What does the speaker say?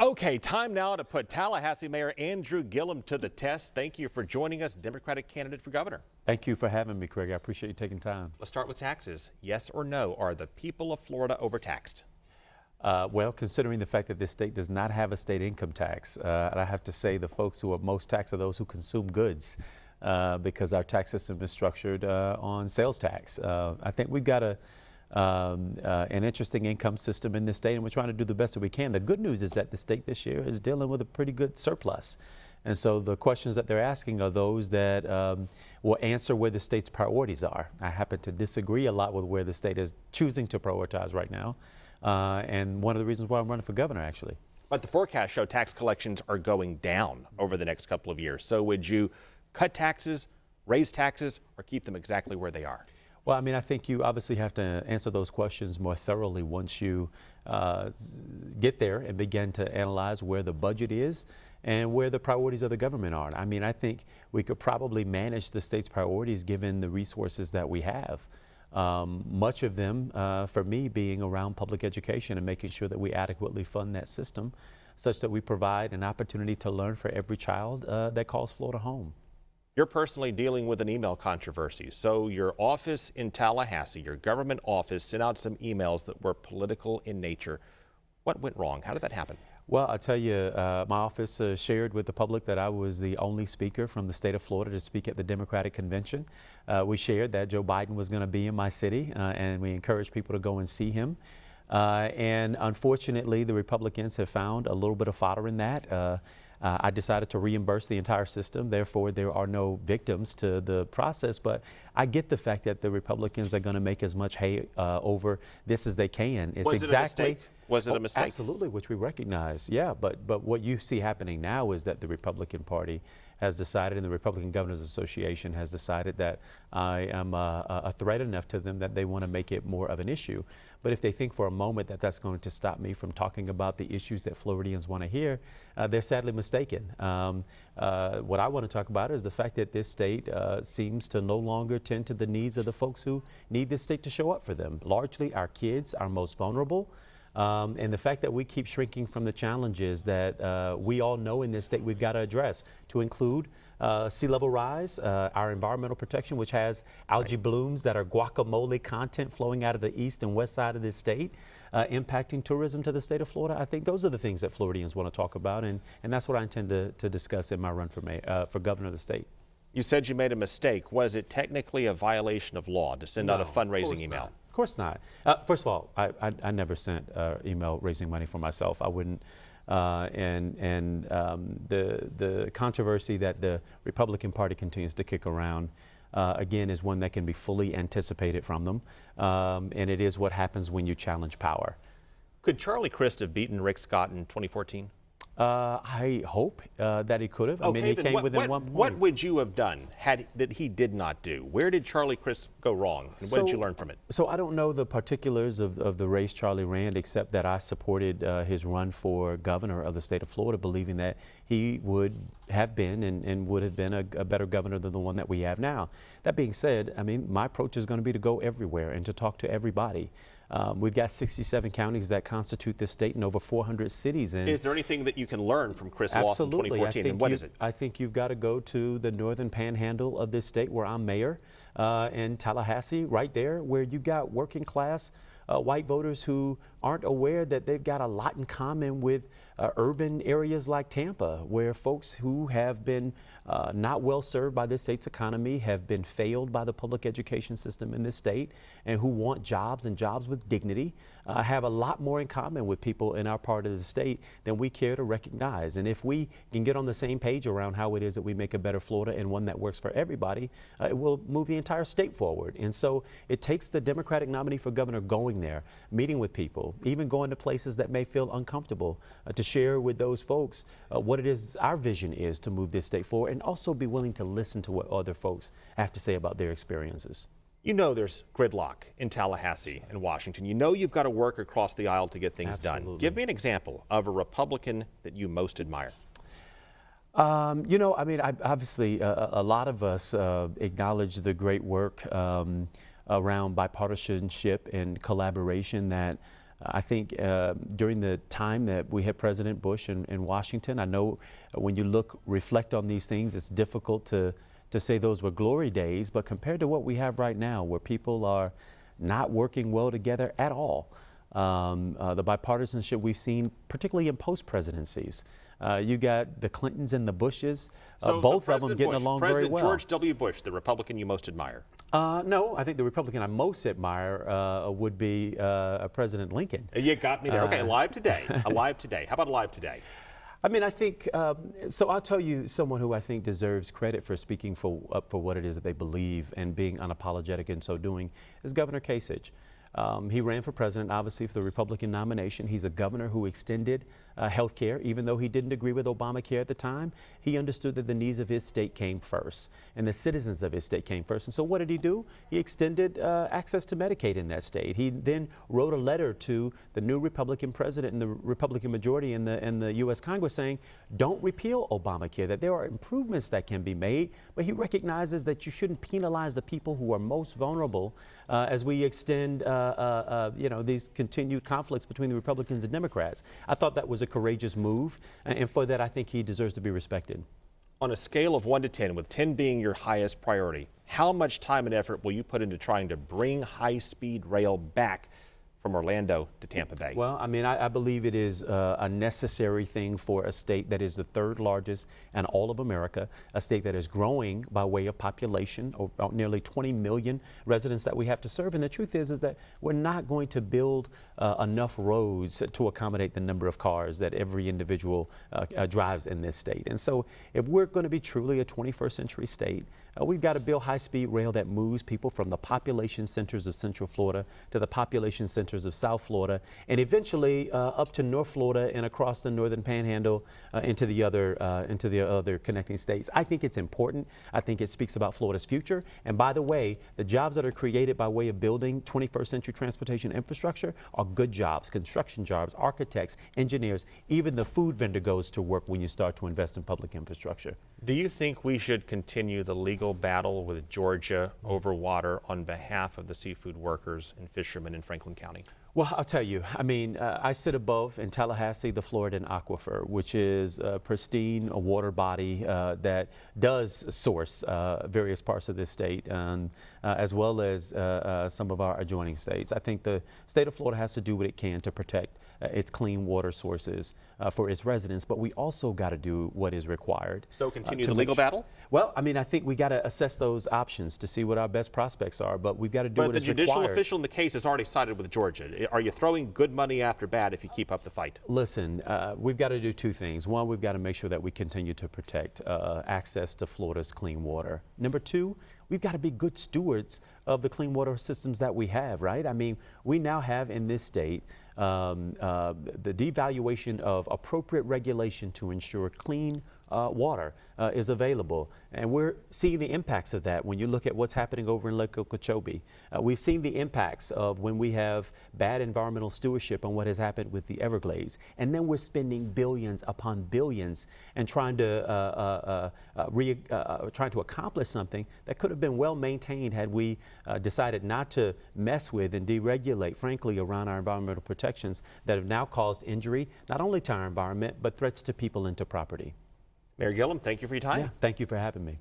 Okay, time now to put Tallahassee Mayor Andrew Gillum to the test. Thank you for joining us, Democratic candidate for governor. Thank you for having me, Craig. I appreciate you taking time. Let's start with taxes. Yes or no, are the people of Florida overtaxed? Well, considering the fact that this state does not have a state income tax, I have to say the folks who are most taxed are those who consume goods because our tax system is structured on sales tax. I think we've got an interesting income system in this state, and we're trying to do the best that we can. The good news is that the state this year is dealing with a pretty good surplus. And so the questions that they're asking are those that will answer where the state's priorities are. I happen to disagree a lot with where the state is choosing to prioritize right now. And one of the reasons why I'm running for governor, actually. But the forecasts show tax collections are going down over the next couple of years. So would you cut taxes, raise taxes, or keep them exactly where they are? Well, I mean, I think you obviously have to answer those questions more thoroughly once you get there and begin to analyze where the budget is and where the priorities of the government are. I mean, I think we could probably manage the state's priorities given the resources that we have. Much of them, for me, being around public education and making sure that we adequately fund that system such that we provide an opportunity to learn for every child that calls Florida home. You're personally dealing with an email controversy. So your office in Tallahassee, your government office, sent out some emails that were political in nature. What went wrong? How did that happen? Well, I'll tell you, my office shared with the public that I was the only speaker from the state of Florida to speak at the Democratic convention. We shared that Joe Biden was going to be in my city, and we encouraged people to go and see him. And unfortunately, the Republicans have found a little bit of fodder in that. I decided to reimburse the entire system. Therefore, there are no victims to the process. But I get the fact that the Republicans are going to make as much hay over this as they can. It's Was it a mistake? Was it a mistake? Absolutely, which we recognize. Yeah, but what you see happening now is that the Republican Party has decided, and the Republican Governors Association has decided that I am a threat enough to them that they want to make it more of an issue. But if they think for a moment that that's going to stop me from talking about the issues that Floridians want to hear, they're sadly mistaken. What I want to talk about is the fact that this state seems to no longer tend to the needs of the folks who need this state to show up for them. Largely our kids are most vulnerable. And the fact that we keep shrinking from the challenges that we all know in this state we've got to address, to include sea level rise, our environmental protection, which has algae blooms that are guacamole content flowing out of the east and west side of this state, impacting tourism to the state of Florida. I think those are the things that Floridians want to talk about, and that's what I intend to discuss in my run for governor of the state. You said you made a mistake. Was it technically a violation of law to send out a fundraising email? Of course not. First of all, I never sent email raising money for myself. I wouldn't. The controversy that the Republican Party continues to kick around, again, is one that can be fully anticipated from them. And it is what happens when you challenge power. Could Charlie Crist have beaten Rick Scott in 2014? I hope that he could have. I mean, he came within 1 point. What would you have done that he did not do? Where did Charlie Crist go wrong? And what did you learn from it? So I don't know the particulars of the race Charlie ran, except that I supported his run for governor of the state of Florida, believing that he would have been and would have been a better governor than the one that we have now. That being said, I mean, my approach is going to be to go everywhere and to talk to everybody. We've got 67 counties that constitute this state and over 400 cities. And is there anything that you can learn from Chris Loss in 2014? And what is it? I think you've got to go to the northern panhandle of this state where I'm mayor, in Tallahassee, right there where you got working class white voters who aren't aware that they've got a lot in common with urban areas like Tampa, where folks who have been not well served by this state's economy, have been failed by the public education system in this state, and who want jobs and jobs with dignity, have a lot more in common with people in our part of the state than we care to recognize. And if we can get on the same page around how it is that we make a better Florida and one that works for everybody, it will move the entire state forward. And so it takes the Democratic nominee for governor going there, meeting with people, even going to places that may feel uncomfortable, to share with those folks what it is our vision is to move this state forward, and also be willing to listen to what other folks have to say about their experiences. You know there's gridlock in Tallahassee and Washington. You know you've got to work across the aisle to get things done. Give me an example of a Republican that you most admire. You know, I mean, obviously, a lot of us acknowledge the great work around bipartisanship and collaboration that I think during the time that we had President Bush in Washington, I know when you reflect on these things, it's difficult to say those were glory days, but compared to what we have right now, where people are not working well together at all, the bipartisanship we've seen, particularly in post-presidencies. You got the Clintons and the Bushes, both of them getting along very well. President George W. Bush, the Republican you most admire? No, I think the Republican I most admire would be President Lincoln. You got me there. Okay, alive today. Alive today. How about alive today? I mean, I think, so I'll tell you someone who I think deserves credit for speaking up for what it is that they believe and being unapologetic in so doing is Governor Kasich. He ran for president, obviously, for the Republican nomination. He's a governor who extended health care, even though he didn't agree with Obamacare at the time. He understood that the needs of his state came first and the citizens of his state came first. And so what did he do? He extended access to Medicaid in that state. He then wrote a letter to the new Republican president and the Republican majority in the U.S. Congress saying, don't repeal Obamacare, that there are improvements that can be made, but he recognizes that you shouldn't penalize the people who are most vulnerable as we extend these continued conflicts between the Republicans and Democrats. I thought that was a courageous move, and for that I think he deserves to be respected. On a scale of 1 to 10, with 10 being your highest priority, how much time and effort will you put into trying to bring high-speed rail back from Orlando to Tampa Bay? Well, I mean, I believe it is a necessary thing for a state that is the third largest in all of America, a state that is growing by way of population, about nearly 20 million residents that we have to serve. And the truth is that we're not going to build enough roads to accommodate the number of cars that every individual drives in this state. And so if we're going to be truly a 21st century state, we've got to build high-speed rail that moves people from the population centers of Central Florida to the population centers of South Florida, and eventually up to North Florida and across the northern panhandle into the other connecting states. I think it's important. I think it speaks about Florida's future. And by the way, the jobs that are created by way of building 21st century transportation infrastructure are good jobs, construction jobs, architects, engineers. Even the food vendor goes to work when you start to invest in public infrastructure. Do you think we should continue the legal battle with Georgia over water on behalf of the seafood workers and fishermen in Franklin County? Well, I'll tell you, I mean, I sit above in Tallahassee the Floridan Aquifer, which is a pristine water body that does source various parts of this state, as well as some of our adjoining states. I think the state of Florida has to do what it can to protect its clean water sources for its residents, but we also got to do what is required. So continue the legal battle? Well, I mean, I think we got to assess those options to see what our best prospects are, but we've got to do what is required. But the judicial official in the case has already sided with Georgia. Are you throwing good money after bad if you keep up the fight? Listen, we've got to do two things. One, we've got to make sure that we continue to protect access to Florida's clean water. Number two, we've got to be good stewards of the clean water systems that we have, right? I mean, we now have in this state the devaluation of appropriate regulation to ensure clean water is available. And we're seeing the impacts of that when you look at what's happening over in Lake Okeechobee. We've seen the impacts of when we have bad environmental stewardship on what has happened with the Everglades. And then we're spending billions upon billions and trying to accomplish something that could have been well maintained had we decided not to mess with and deregulate, frankly, around our environmental protections that have now caused injury, not only to our environment, but threats to people and to property. Mayor Gillum, thank you for your time. Yeah, thank you for having me.